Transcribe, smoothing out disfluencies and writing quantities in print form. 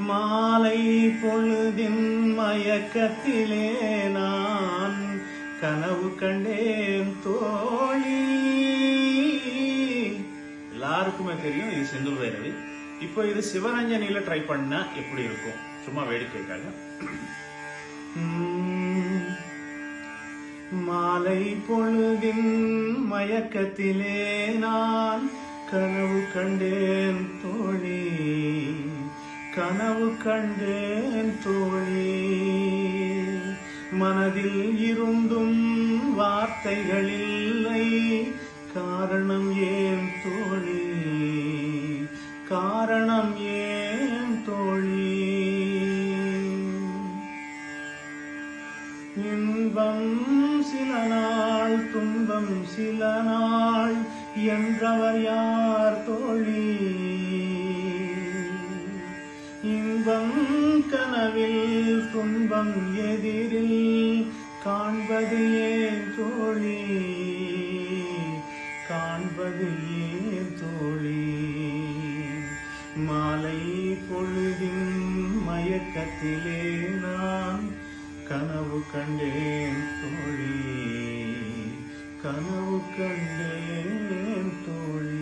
மாலை பொழுதின் மயக்கத்திலே நான் கனவு கண்டேன் தோழி. எல்லாருக்குமே தெரியும் இது செந்தூர் பைரவி. இப்போ இது சிவரஞ்சனியில ட்ரை பண்ணா எப்படி இருக்கும், சும்மா வேடிக்கைக்காக. மாலை பொழுதின் மயக்கத்திலே நான் கனவு கண்டேன் தோழி, கனவு கண்டேன் தோழி. மனதில் இருந்தும் வார்த்தைகள் இல்லை, காரணம் ஏன் தோழி, காரணம் ஏன் தோழி. இன்பம் சில நாள் துன்பம் சில நாள் என்றவர் யார் தோழி. இன்பம் கனவில் துன்பம் எதிரில் காண்பது ஏன் தோழி, காண்பது ஏன் தோழி. மாலை பொழுதின் மயக்கத்திலே நான் கனவு கண்டேன் தோழி, கனவு கண்டேன் தோழி.